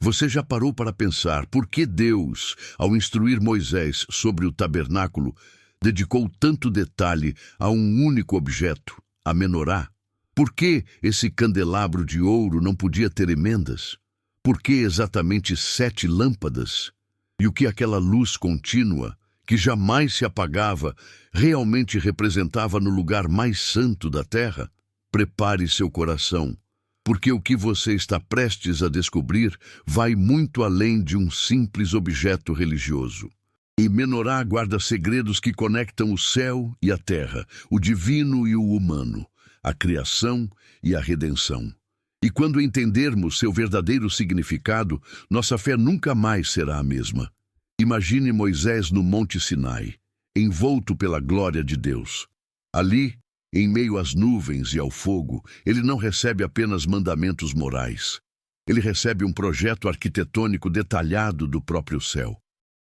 Você já parou para pensar por que Deus, ao instruir Moisés sobre o tabernáculo, dedicou tanto detalhe a um único objeto, a menorá? Por que esse candelabro de ouro não podia ter emendas? Por que exatamente 7 lâmpadas? E o que aquela luz contínua, que jamais se apagava, realmente representava no lugar mais santo da terra? Prepare seu coração, porque o que você está prestes a descobrir vai muito além de um simples objeto religioso. E menorá guarda segredos que conectam o céu e a terra, o divino e o humano, a criação e a redenção. E quando entendermos seu verdadeiro significado, nossa fé nunca mais será a mesma. Imagine Moisés no Monte Sinai, envolto pela glória de Deus. Ali, em meio às nuvens e ao fogo, ele não recebe apenas mandamentos morais. Ele recebe um projeto arquitetônico detalhado do próprio céu.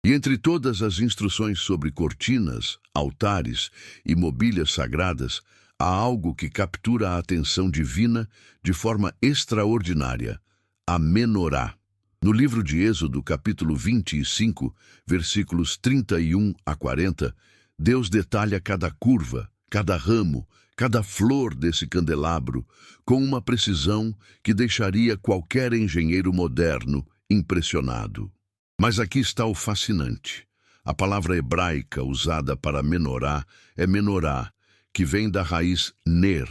E entre todas as instruções sobre cortinas, altares e mobílias sagradas, há algo que captura a atenção divina de forma extraordinária: a menorá. No livro de Êxodo, capítulo 25, versículos 31 a 40, Deus detalha cada curva, cada ramo, cada flor desse candelabro, com uma precisão que deixaria qualquer engenheiro moderno impressionado. Mas aqui está o fascinante. A palavra hebraica usada para menorá é menorá, que vem da raiz ner,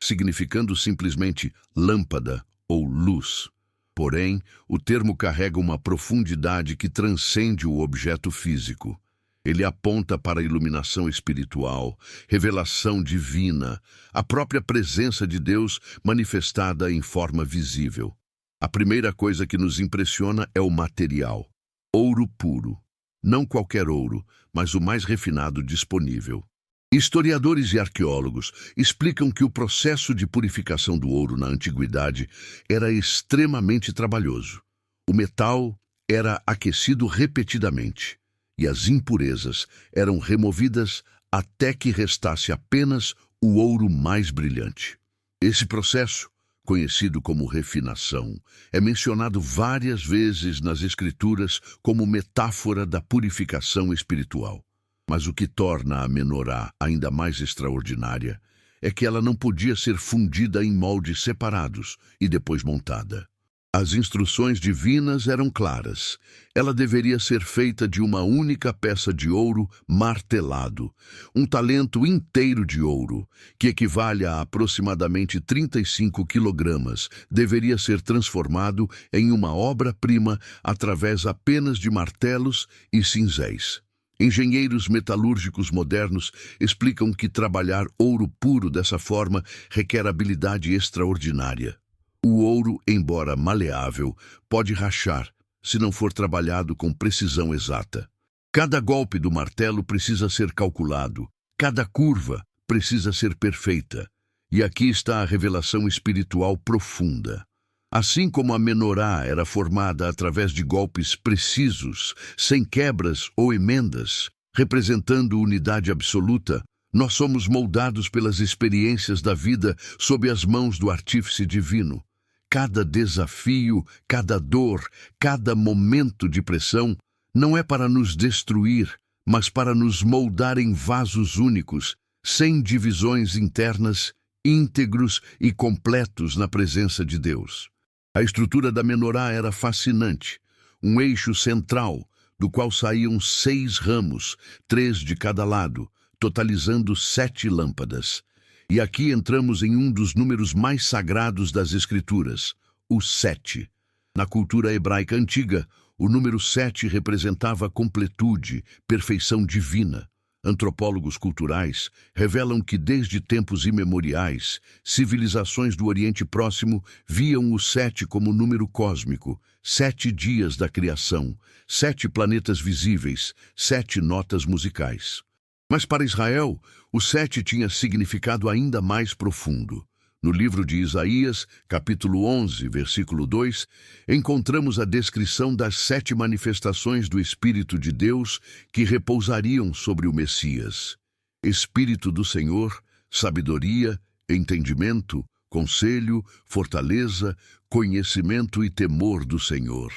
significando simplesmente lâmpada ou luz. Porém, o termo carrega uma profundidade que transcende o objeto físico. Ele aponta para a iluminação espiritual, revelação divina, a própria presença de Deus manifestada em forma visível. A primeira coisa que nos impressiona é o material. Ouro puro. Não qualquer ouro, mas o mais refinado disponível. Historiadores e arqueólogos explicam que o processo de purificação do ouro na antiguidade era extremamente trabalhoso. O metal era aquecido repetidamente e as impurezas eram removidas até que restasse apenas o ouro mais brilhante. Esse processo, conhecido como refinação, é mencionado várias vezes nas Escrituras como metáfora da purificação espiritual. Mas o que torna a menorá ainda mais extraordinária é que ela não podia ser fundida em moldes separados e depois montada. As instruções divinas eram claras. Ela deveria ser feita de uma única peça de ouro martelado, um talento inteiro de ouro, que equivale a aproximadamente 35 quilogramas, deveria ser transformado em uma obra-prima através apenas de martelos e cinzéis. Engenheiros metalúrgicos modernos explicam que trabalhar ouro puro dessa forma requer habilidade extraordinária. O ouro, embora maleável, pode rachar se não for trabalhado com precisão exata. Cada golpe do martelo precisa ser calculado, cada curva precisa ser perfeita. E aqui está a revelação espiritual profunda. Assim como a menorá era formada através de golpes precisos, sem quebras ou emendas, representando unidade absoluta, nós somos moldados pelas experiências da vida sob as mãos do artífice divino. Cada desafio, cada dor, cada momento de pressão não é para nos destruir, mas para nos moldar em vasos únicos, sem divisões internas, íntegros e completos na presença de Deus. A estrutura da menorá era fascinante, um eixo central, do qual saíam 6 ramos, 3 de cada lado, totalizando 7 lâmpadas. E aqui entramos em um dos números mais sagrados das Escrituras, o 7. Na cultura hebraica antiga, o número 7 representava completude, perfeição divina. Antropólogos culturais revelam que desde tempos imemoriais, civilizações do Oriente Próximo viam o 7 como número cósmico, 7 dias da criação, 7 planetas visíveis, 7 notas musicais. Mas para Israel, o 7 tinha significado ainda mais profundo. No livro de Isaías, capítulo 11, versículo 2, encontramos a descrição das 7 manifestações do Espírito de Deus que repousariam sobre o Messias. Espírito do Senhor, sabedoria, entendimento, conselho, fortaleza, conhecimento e temor do Senhor.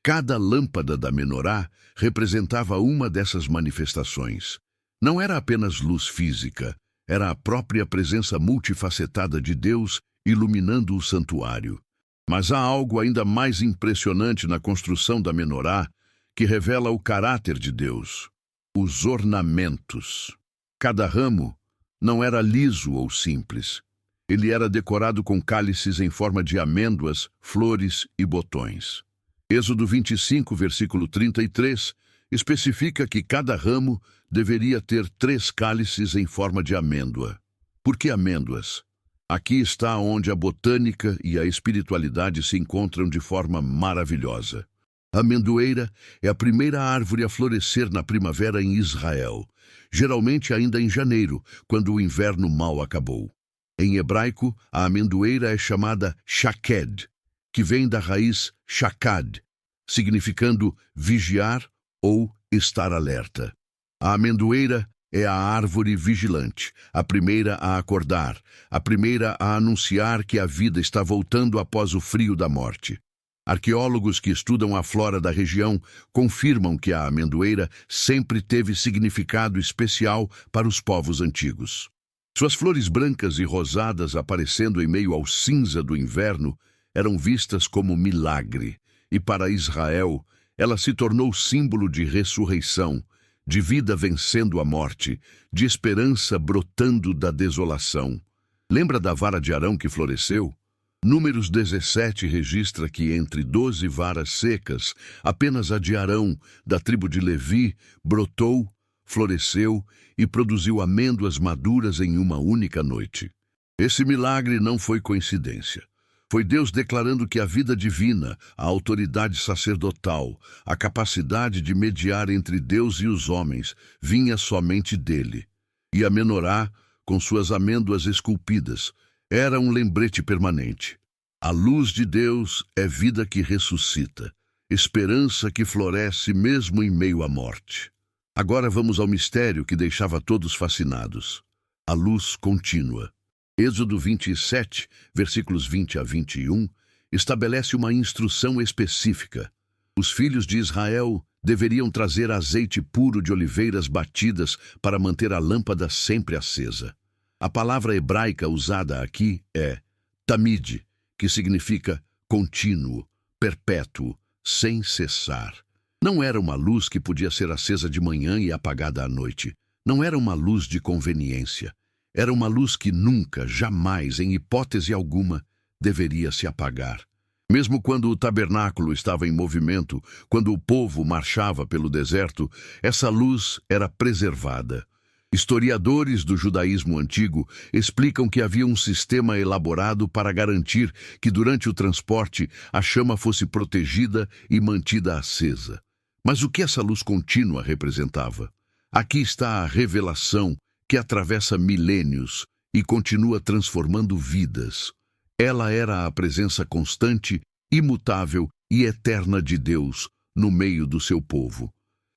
Cada lâmpada da menorá representava uma dessas manifestações. Não era apenas luz física, era a própria presença multifacetada de Deus iluminando o santuário. Mas há algo ainda mais impressionante na construção da menorá, que revela o caráter de Deus: os ornamentos. Cada ramo não era liso ou simples. Ele era decorado com cálices em forma de amêndoas, flores e botões. Êxodo 25, versículo 33, especifica que cada ramo deveria ter 3 cálices em forma de amêndoa. Por que amêndoas? Aqui está onde a botânica e a espiritualidade se encontram de forma maravilhosa. A amendoeira é a primeira árvore a florescer na primavera em Israel, geralmente ainda em janeiro, quando o inverno mal acabou. Em hebraico, a amendoeira é chamada shaked, que vem da raiz shakad, significando vigiar ou estar alerta. A amendoeira é a árvore vigilante, a primeira a acordar, a primeira a anunciar que a vida está voltando após o frio da morte. Arqueólogos que estudam a flora da região confirmam que a amendoeira sempre teve significado especial para os povos antigos. Suas flores brancas e rosadas aparecendo em meio ao cinza do inverno eram vistas como milagre, e para Israel ela se tornou símbolo de ressurreição, de vida vencendo a morte, de esperança brotando da desolação. Lembra da vara de Arão que floresceu? Números 17 registra que entre 12 varas secas, apenas a de Arão, da tribo de Levi, brotou, floresceu e produziu amêndoas maduras em uma única noite. Esse milagre não foi coincidência. Foi Deus declarando que a vida divina, a autoridade sacerdotal, a capacidade de mediar entre Deus e os homens, vinha somente dele. E a menorá, com suas amêndoas esculpidas, era um lembrete permanente. A luz de Deus é vida que ressuscita, esperança que floresce mesmo em meio à morte. Agora vamos ao mistério que deixava todos fascinados: a luz contínua. Êxodo 27, versículos 20 a 21, estabelece uma instrução específica. Os filhos de Israel deveriam trazer azeite puro de oliveiras batidas para manter a lâmpada sempre acesa. A palavra hebraica usada aqui é tamid, que significa contínuo, perpétuo, sem cessar. Não era uma luz que podia ser acesa de manhã e apagada à noite. Não era uma luz de conveniência. Era uma luz que nunca, jamais, em hipótese alguma, deveria se apagar. Mesmo quando o tabernáculo estava em movimento, quando o povo marchava pelo deserto, essa luz era preservada. Historiadores do judaísmo antigo explicam que havia um sistema elaborado para garantir que durante o transporte a chama fosse protegida e mantida acesa. Mas o que essa luz contínua representava? Aqui está a revelação que atravessa milênios e continua transformando vidas. Ela era a presença constante, imutável e eterna de Deus no meio do seu povo.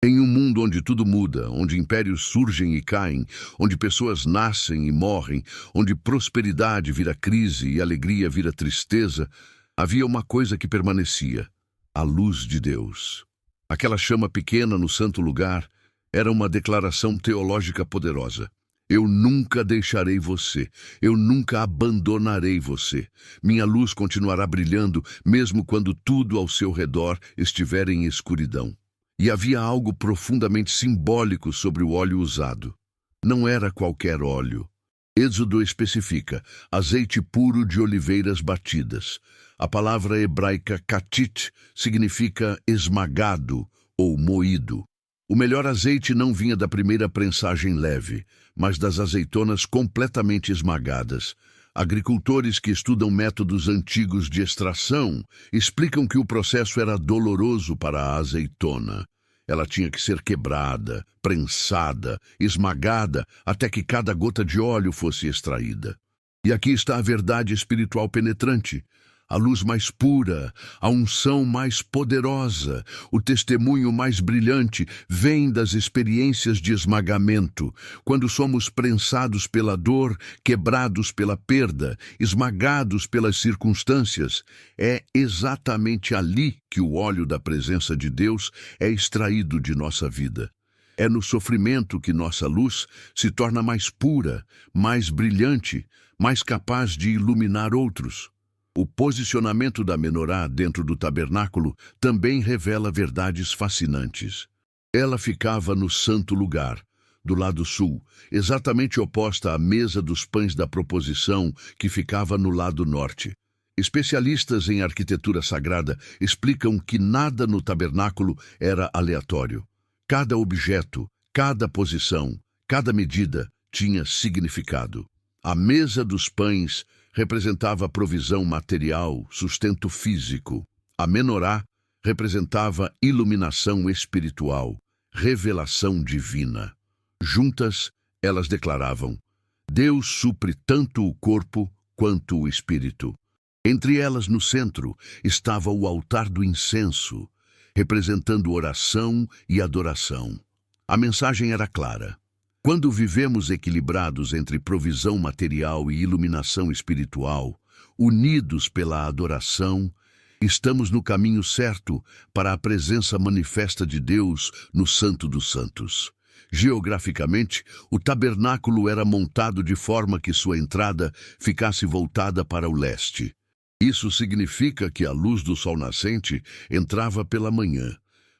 Em um mundo onde tudo muda, onde impérios surgem e caem, onde pessoas nascem e morrem, onde prosperidade vira crise e alegria vira tristeza, havia uma coisa que permanecia: a luz de Deus. Aquela chama pequena no santo lugar era uma declaração teológica poderosa. Eu nunca deixarei você, eu nunca abandonarei você. Minha luz continuará brilhando, mesmo quando tudo ao seu redor estiver em escuridão. E havia algo profundamente simbólico sobre o óleo usado. Não era qualquer óleo. Êxodo especifica azeite puro de oliveiras batidas. A palavra hebraica katit significa esmagado ou moído. O melhor azeite não vinha da primeira prensagem leve, mas das azeitonas completamente esmagadas. Agricultores que estudam métodos antigos de extração explicam que o processo era doloroso para a azeitona. Ela tinha que ser quebrada, prensada, esmagada, até que cada gota de óleo fosse extraída. E aqui está a verdade espiritual penetrante. a luz mais pura, a unção mais poderosa, o testemunho mais brilhante vem das experiências de esmagamento, quando somos prensados pela dor, quebrados pela perda, esmagados pelas circunstâncias. É exatamente ali que o óleo da presença de Deus é extraído de nossa vida. É no sofrimento que nossa luz se torna mais pura, mais brilhante, mais capaz de iluminar outros. O posicionamento da menorá dentro do tabernáculo também revela verdades fascinantes. Ela ficava no santo lugar, do lado sul, exatamente oposta à mesa dos pães da proposição, que ficava no lado norte. Especialistas em arquitetura sagrada explicam que nada no tabernáculo era aleatório. Cada objeto, cada posição, cada medida tinha significado. A mesa dos pães representava provisão material, sustento físico. A menorá representava iluminação espiritual, revelação divina. Juntas, elas declaravam: Deus supre tanto o corpo quanto o espírito. Entre elas, no centro, estava o altar do incenso, representando oração e adoração. A mensagem era clara. Quando vivemos equilibrados entre provisão material e iluminação espiritual, unidos pela adoração, estamos no caminho certo para a presença manifesta de Deus no Santo dos Santos. Geograficamente, o tabernáculo era montado de forma que sua entrada ficasse voltada para o leste. Isso significa que a luz do sol nascente entrava pela manhã.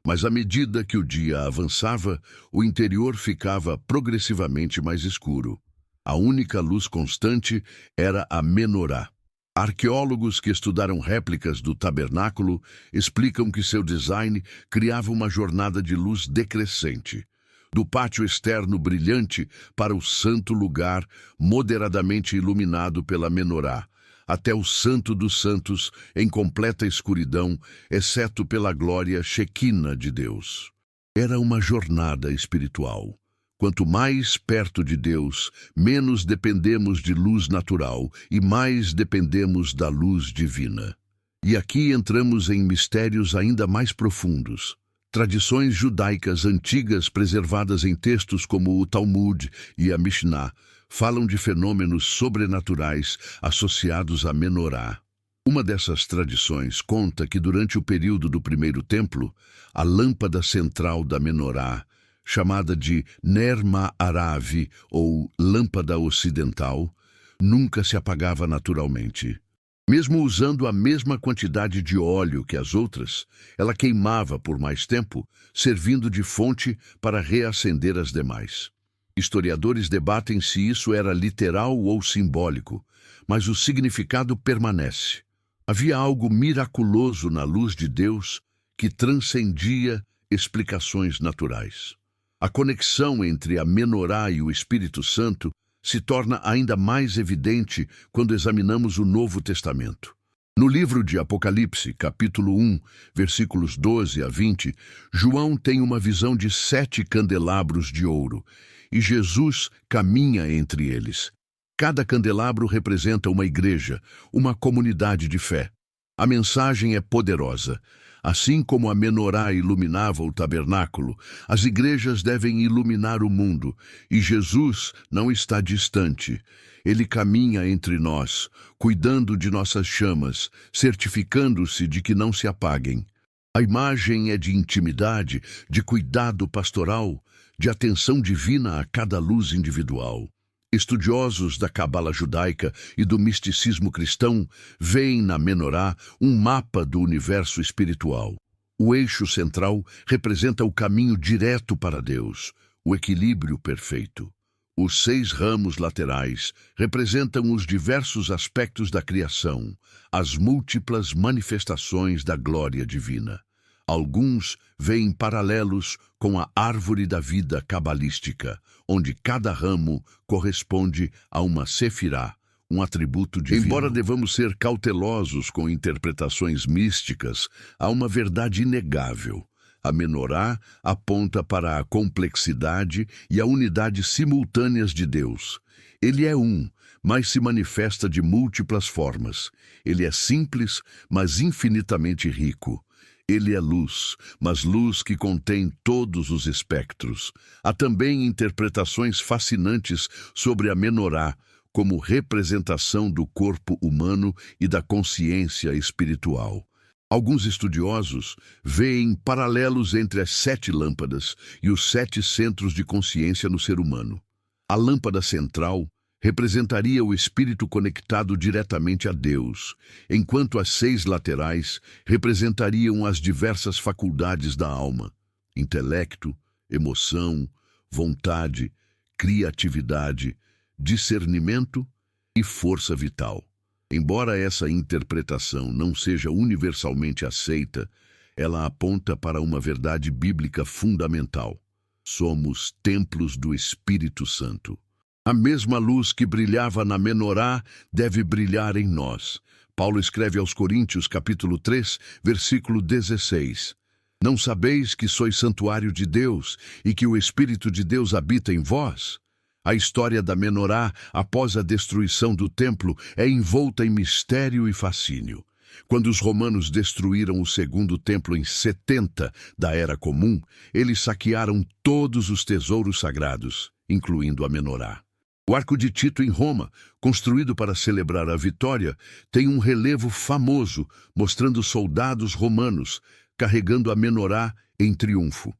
Mas à medida que o dia avançava, o interior ficava progressivamente mais escuro. A única luz constante era a menorá. Arqueólogos que estudaram réplicas do tabernáculo explicam que seu design criava uma jornada de luz decrescente, do pátio externo brilhante para o santo lugar moderadamente iluminado pela menorá, até o Santo dos Santos em completa escuridão, exceto pela glória Shequina de Deus. Era uma jornada espiritual. Quanto mais perto de Deus, menos dependemos de luz natural e mais dependemos da luz divina. E aqui entramos em mistérios ainda mais profundos. Tradições judaicas antigas preservadas em textos como o Talmud e a Mishnah falam de fenômenos sobrenaturais associados à menorá. Uma dessas tradições conta que durante o período do primeiro templo, a lâmpada central da menorá, chamada de Ner Ma'arav ou lâmpada ocidental, nunca se apagava naturalmente. Mesmo usando a mesma quantidade de óleo que as outras, ela queimava por mais tempo, servindo de fonte para reacender as demais. Historiadores debatem se isso era literal ou simbólico, mas o significado permanece. Havia algo miraculoso na luz de Deus que transcendia explicações naturais. A conexão entre a menorá e o Espírito Santo se torna ainda mais evidente quando examinamos o Novo Testamento. No livro de Apocalipse, capítulo 1, versículos 12 a 20, João tem uma visão de 7 candelabros de ouro, e Jesus caminha entre eles. Cada candelabro representa uma igreja, uma comunidade de fé. A mensagem é poderosa. Assim como a menorá iluminava o tabernáculo, as igrejas devem iluminar o mundo, e Jesus não está distante. Ele caminha entre nós, cuidando de nossas chamas, certificando-se de que não se apaguem. A imagem é de intimidade, de cuidado pastoral, de atenção divina a cada luz individual. Estudiosos da cabala judaica e do misticismo cristão veem na menorá um mapa do universo espiritual. O eixo central representa o caminho direto para Deus, o equilíbrio perfeito. Os 6 ramos laterais representam os diversos aspectos da criação, as múltiplas manifestações da glória divina. Alguns veem paralelos com a árvore da vida cabalística, onde cada ramo corresponde a uma sefirá, um atributo divino. Embora devamos ser cautelosos com interpretações místicas, há uma verdade inegável. A menorá aponta para a complexidade e a unidade simultâneas de Deus. Ele é um, mas se manifesta de múltiplas formas. Ele é simples, mas infinitamente rico. Ele é luz, mas luz que contém todos os espectros. Há também interpretações fascinantes sobre a menorá, como representação do corpo humano e da consciência espiritual. Alguns estudiosos veem paralelos entre as 7 lâmpadas e os 7 centros de consciência no ser humano. A lâmpada central representaria o espírito conectado diretamente a Deus, enquanto as 6 laterais representariam as diversas faculdades da alma: intelecto, emoção, vontade, criatividade, discernimento e força vital. Embora essa interpretação não seja universalmente aceita, ela aponta para uma verdade bíblica fundamental: somos templos do Espírito Santo. A mesma luz que brilhava na menorá deve brilhar em nós. Paulo escreve aos Coríntios, capítulo 3, versículo 16. Não sabeis que sois santuário de Deus e que o Espírito de Deus habita em vós? A história da menorá, após a destruição do templo, é envolta em mistério e fascínio. Quando os romanos destruíram o segundo templo em 70 da Era Comum, eles saquearam todos os tesouros sagrados, incluindo a menorá. O Arco de Tito em Roma, construído para celebrar a vitória, tem um relevo famoso mostrando soldados romanos carregando a menorá em triunfo.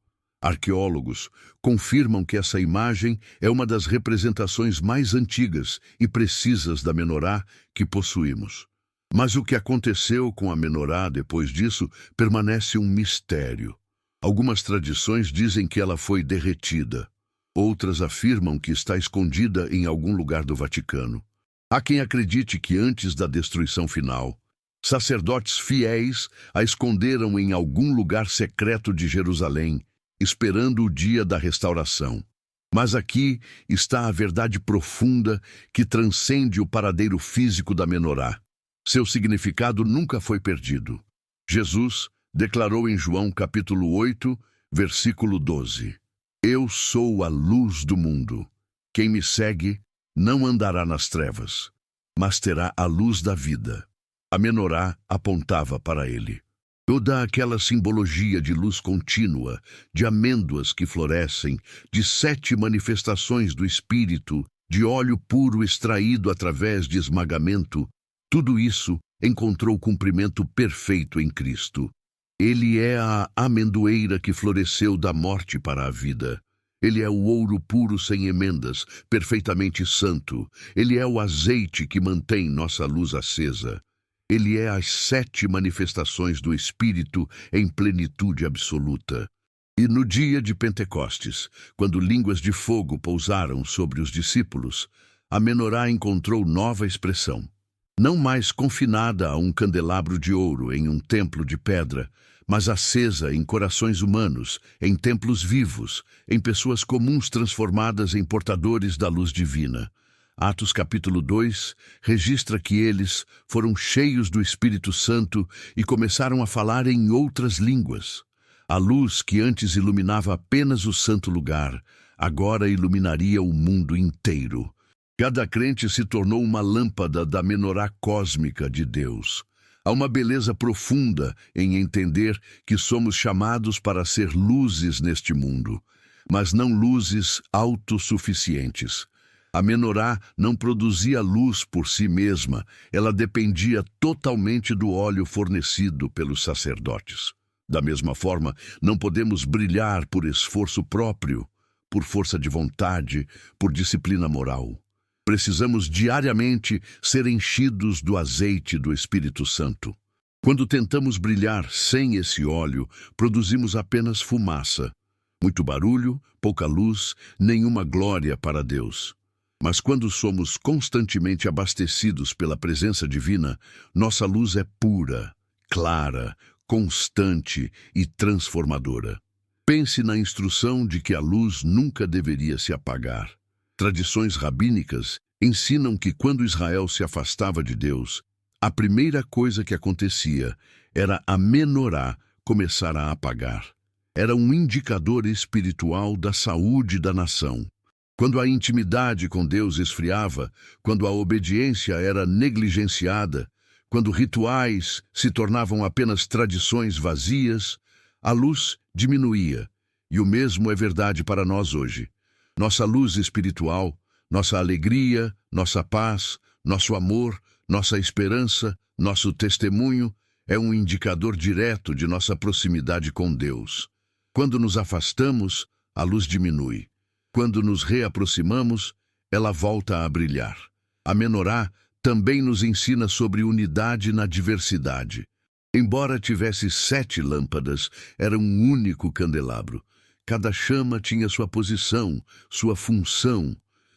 Arqueólogos confirmam que essa imagem é uma das representações mais antigas e precisas da menorá que possuímos. Mas o que aconteceu com a menorá depois disso permanece um mistério. Algumas tradições dizem que ela foi derretida. Outras afirmam que está escondida em algum lugar do Vaticano. Há quem acredite que antes da destruição final, sacerdotes fiéis a esconderam em algum lugar secreto de Jerusalém, esperando o dia da restauração. Mas aqui está a verdade profunda que transcende o paradeiro físico da menorá. Seu significado nunca foi perdido. Jesus declarou em João capítulo 8, versículo 12: Eu sou a luz do mundo. Quem me segue não andará nas trevas, mas terá a luz da vida. A menorá apontava para ele. Toda aquela simbologia de luz contínua, de amêndoas que florescem, de 7 manifestações do Espírito, de óleo puro extraído através de esmagamento, tudo isso encontrou cumprimento perfeito em Cristo. Ele é a amendoeira que floresceu da morte para a vida. Ele é o ouro puro sem emendas, perfeitamente santo. Ele é o azeite que mantém nossa luz acesa. Ele é as 7 manifestações do Espírito em plenitude absoluta. E no dia de Pentecostes, quando línguas de fogo pousaram sobre os discípulos, a menorá encontrou nova expressão. Não mais confinada a um candelabro de ouro em um templo de pedra, mas acesa em corações humanos, em templos vivos, em pessoas comuns transformadas em portadores da luz divina. Atos capítulo 2 registra que eles foram cheios do Espírito Santo e começaram a falar em outras línguas. A luz que antes iluminava apenas o santo lugar, agora iluminaria o mundo inteiro. Cada crente se tornou uma lâmpada da menorá cósmica de Deus. Há uma beleza profunda em entender que somos chamados para ser luzes neste mundo, mas não luzes autossuficientes. A menorá não produzia luz por si mesma, ela dependia totalmente do óleo fornecido pelos sacerdotes. Da mesma forma, não podemos brilhar por esforço próprio, por força de vontade, por disciplina moral. Precisamos diariamente ser enchidos do azeite do Espírito Santo. Quando tentamos brilhar sem esse óleo, produzimos apenas fumaça. Muito barulho, pouca luz, nenhuma glória para Deus. Mas quando somos constantemente abastecidos pela presença divina, nossa luz é pura, clara, constante e transformadora. Pense na instrução de que a luz nunca deveria se apagar. Tradições rabínicas ensinam que quando Israel se afastava de Deus, a primeira coisa que acontecia era a menorá começar a apagar. era um indicador espiritual da saúde da nação. Quando a intimidade com Deus esfriava, quando a obediência era negligenciada, quando rituais se tornavam apenas tradições vazias, a luz diminuía. E o mesmo é verdade para nós hoje. Nossa luz espiritual, nossa alegria, nossa paz, nosso amor, nossa esperança, nosso testemunho é um indicador direto de nossa proximidade com Deus. Quando nos afastamos, a luz diminui. Quando nos reaproximamos, ela volta a brilhar. A menorá também nos ensina sobre unidade na diversidade. Embora tivesse 7 lâmpadas, era um único candelabro. Cada chama tinha sua posição, sua função,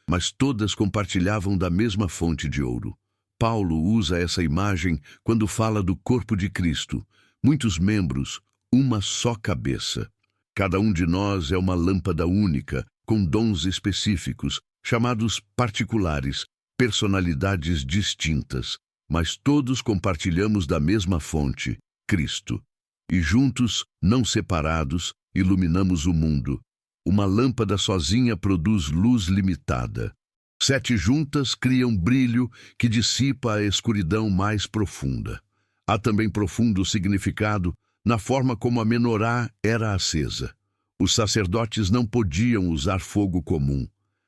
mas todas compartilhavam da mesma fonte de ouro. Paulo usa essa imagem quando fala do corpo de Cristo. Muitos membros, uma só cabeça. Cada um de nós é uma lâmpada única, com dons específicos, chamados particulares, personalidades distintas, mas todos compartilhamos da mesma fonte, Cristo. E juntos, não separados, iluminamos o mundo. Uma lâmpada sozinha produz luz limitada. 7 juntas criam brilho que dissipa a escuridão mais profunda. Há também profundo significado na forma como a menorá era acesa. Os sacerdotes não podiam usar fogo comum,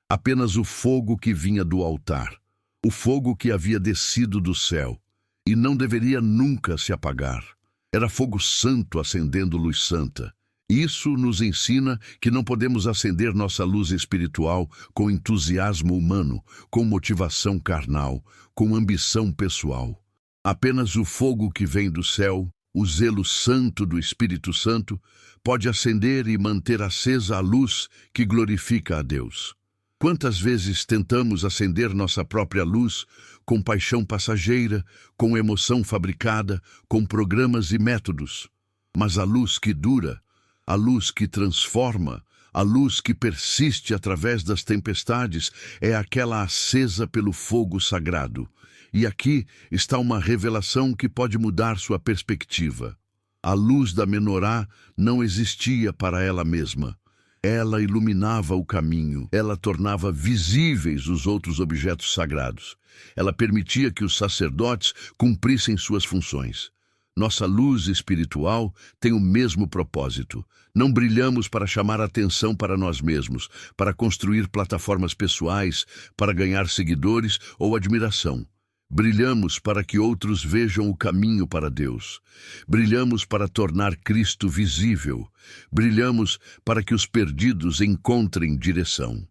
apenas o fogo que vinha do altar, o fogo que havia descido do céu, e não deveria nunca se apagar. Era fogo santo acendendo luz santa. Isso nos ensina que não podemos acender nossa luz espiritual com entusiasmo humano, com motivação carnal, com ambição pessoal. Apenas o fogo que vem do céu, o zelo santo do Espírito Santo, pode acender e manter acesa a luz que glorifica a Deus. Quantas vezes tentamos acender nossa própria luz com paixão passageira, com emoção fabricada, com programas e métodos? Mas a luz que dura, a luz que transforma, a luz que persiste através das tempestades é aquela acesa pelo fogo sagrado. E aqui está uma revelação que pode mudar sua perspectiva. A luz da menorá não existia para ela mesma. Ela iluminava o caminho, ela tornava visíveis os outros objetos sagrados. Ela permitia que os sacerdotes cumprissem suas funções. Nossa luz espiritual tem o mesmo propósito. Não brilhamos para chamar atenção para nós mesmos, para construir plataformas pessoais, para ganhar seguidores ou admiração. Brilhamos para que outros vejam o caminho para Deus. Brilhamos para tornar Cristo visível. Brilhamos para que os perdidos encontrem direção.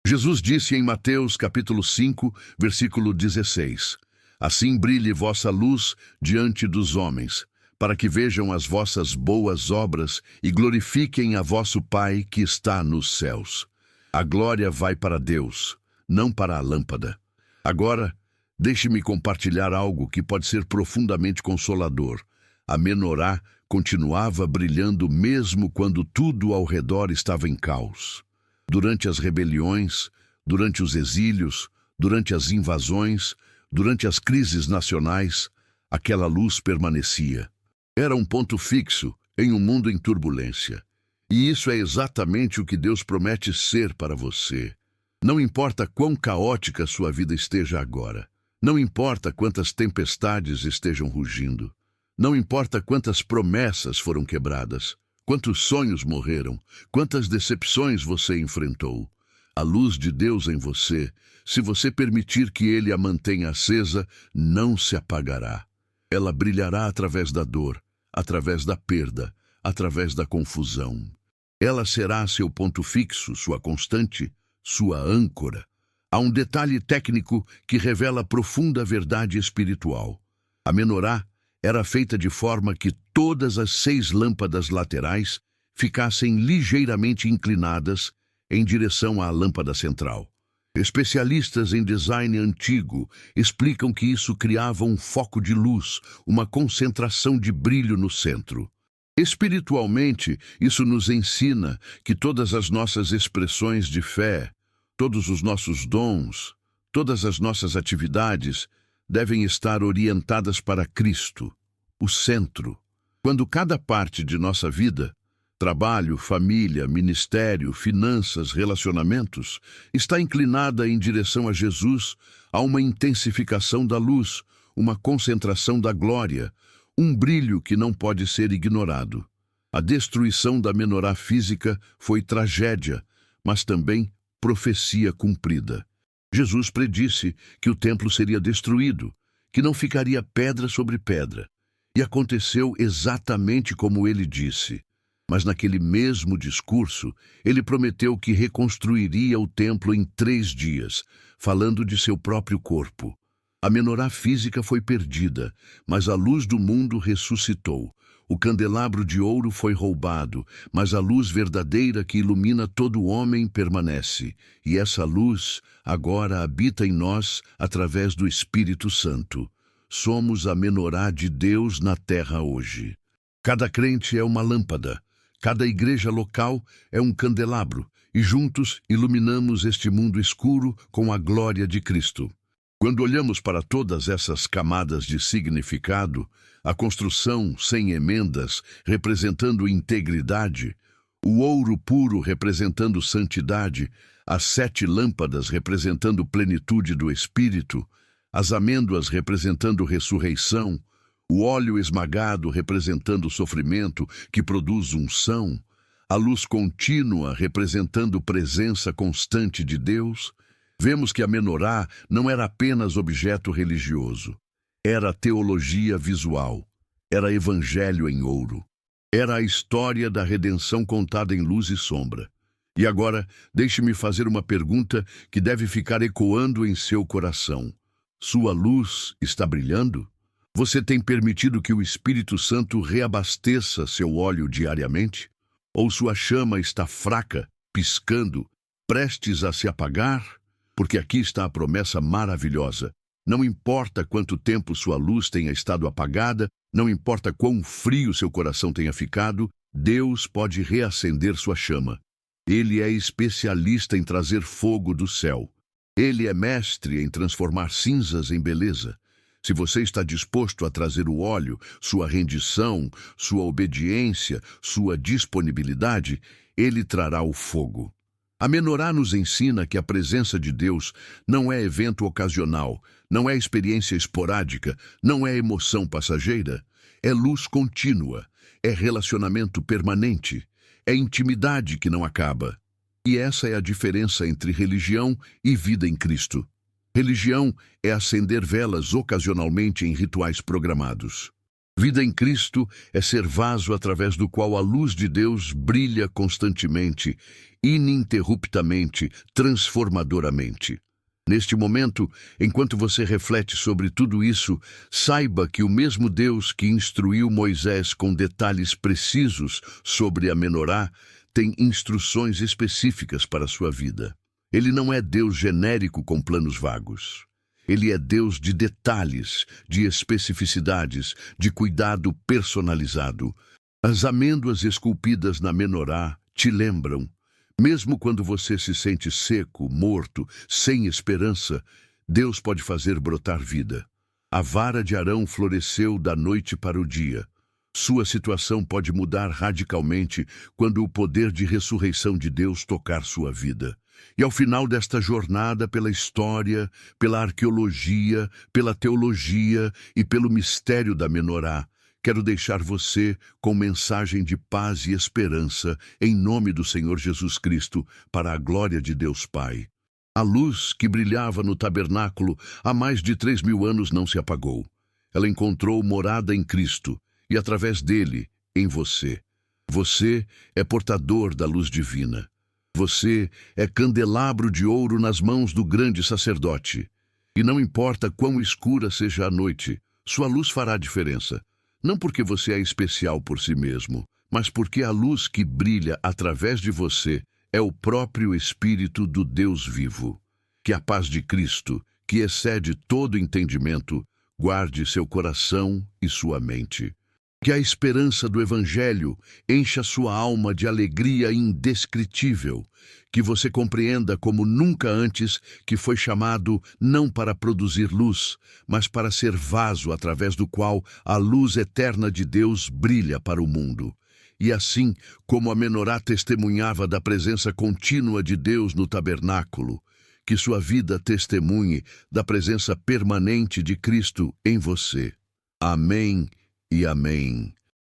Jesus disse em Mateus capítulo 5, versículo 16: Assim brilhe vossa luz diante dos homens, para que vejam as vossas boas obras e glorifiquem a vosso Pai que está nos céus. A glória vai para Deus, não para a lâmpada. Agora, deixe-me compartilhar algo que pode ser profundamente consolador. A menorá continuava brilhando mesmo quando tudo ao redor estava em caos. Durante as rebeliões, durante os exílios, durante as invasões, durante as crises nacionais, aquela luz permanecia. Era um ponto fixo em um mundo em turbulência. E isso é exatamente o que Deus promete ser para você. Não importa quão caótica sua vida esteja agora. Não importa quantas tempestades estejam rugindo. Não importa quantas promessas foram quebradas, quantos sonhos morreram, quantas decepções você enfrentou. A luz de Deus em você, se você permitir que Ele a mantenha acesa, não se apagará. Ela brilhará através da dor, através da perda, através da confusão. Ela será seu ponto fixo, sua constante, sua âncora. Há um detalhe técnico que revela profunda verdade espiritual. A menorá era feita de forma que todas as 6 lâmpadas laterais ficassem ligeiramente inclinadas em direção à lâmpada central. Especialistas em design antigo explicam que isso criava um foco de luz, uma concentração de brilho no centro. Espiritualmente, isso nos ensina que todas as nossas expressões de fé, todos os nossos dons, todas as nossas atividades devem estar orientadas para Cristo, o centro. Quando cada parte de nossa vida, Trabalho, família, ministério, finanças, relacionamentos, está inclinada em direção a Jesus, a uma intensificação da luz, uma concentração da glória, um brilho que não pode ser ignorado. A destruição da menorá física foi tragédia, mas também profecia cumprida. Jesus predisse que o templo seria destruído, que não ficaria pedra sobre pedra. E aconteceu exatamente como ele disse. Mas naquele mesmo discurso, ele prometeu que reconstruiria o templo em 3 dias, falando de seu próprio corpo. A menorá física foi perdida, mas a luz do mundo ressuscitou. O candelabro de ouro foi roubado, mas a luz verdadeira que ilumina todo homem permanece. E essa luz agora habita em nós através do Espírito Santo. Somos a menorá de Deus na terra hoje. Cada crente é uma lâmpada, cada igreja local é um candelabro, e juntos iluminamos este mundo escuro com a glória de Cristo. Quando olhamos para todas essas camadas de significado, a construção sem emendas representando integridade, o ouro puro representando santidade, as 7 lâmpadas representando plenitude do Espírito, as amêndoas representando ressurreição, o óleo esmagado representando sofrimento que produz unção, a luz contínua representando presença constante de Deus, vemos que a menorá não era apenas objeto religioso. Era teologia visual. Era evangelho em ouro. Era a história da redenção contada em luz e sombra. E agora, deixe-me fazer uma pergunta que deve ficar ecoando em seu coração. Sua luz está brilhando? Você tem permitido que o Espírito Santo reabasteça seu óleo diariamente? Ou sua chama está fraca, piscando, prestes a se apagar? Porque aqui está a promessa maravilhosa. Não importa quanto tempo sua luz tenha estado apagada, não importa quão frio seu coração tenha ficado, Deus pode reacender sua chama. Ele é especialista em trazer fogo do céu. Ele é mestre em transformar cinzas em beleza. Se você está disposto a trazer o óleo, sua rendição, sua obediência, sua disponibilidade, ele trará o fogo. A menorá nos ensina que a presença de Deus não é evento ocasional, não é experiência esporádica, não é emoção passageira, é luz contínua, é relacionamento permanente, é intimidade que não acaba. E essa é a diferença entre religião e vida em Cristo. Religião é acender velas ocasionalmente em rituais programados. Vida em Cristo é ser vaso através do qual a luz de Deus brilha constantemente, ininterruptamente, transformadoramente. Neste momento, enquanto você reflete sobre tudo isso, saiba que o mesmo Deus que instruiu Moisés com detalhes precisos sobre a menorá tem instruções específicas para a sua vida. Ele não é Deus genérico com planos vagos. Ele é Deus de detalhes, de especificidades, de cuidado personalizado. As amêndoas esculpidas na menorá te lembram, mesmo quando você se sente seco, morto, sem esperança, Deus pode fazer brotar vida. A vara de Arão floresceu da noite para o dia. Sua situação pode mudar radicalmente quando o poder de ressurreição de Deus tocar sua vida. E ao final desta jornada pela história, pela arqueologia, pela teologia e pelo mistério da menorá, quero deixar você com mensagem de paz e esperança em nome do Senhor Jesus Cristo, para a glória de Deus Pai. A luz que brilhava no tabernáculo há mais de 3.000 anos não se apagou. Ela encontrou morada em Cristo e através dele, em você. Você é portador da luz divina. Você é candelabro de ouro nas mãos do grande sacerdote. E não importa quão escura seja a noite, sua luz fará diferença. Não porque você é especial por si mesmo, mas porque a luz que brilha através de você é o próprio Espírito do Deus vivo. Que a paz de Cristo, que excede todo entendimento, guarde seu coração e sua mente. Que a esperança do Evangelho encha sua alma de alegria indescritível, que você compreenda como nunca antes que foi chamado não para produzir luz, mas para ser vaso através do qual a luz eterna de Deus brilha para o mundo. E assim como a menorá testemunhava da presença contínua de Deus no tabernáculo, que sua vida testemunhe da presença permanente de Cristo em você. Amém e amém.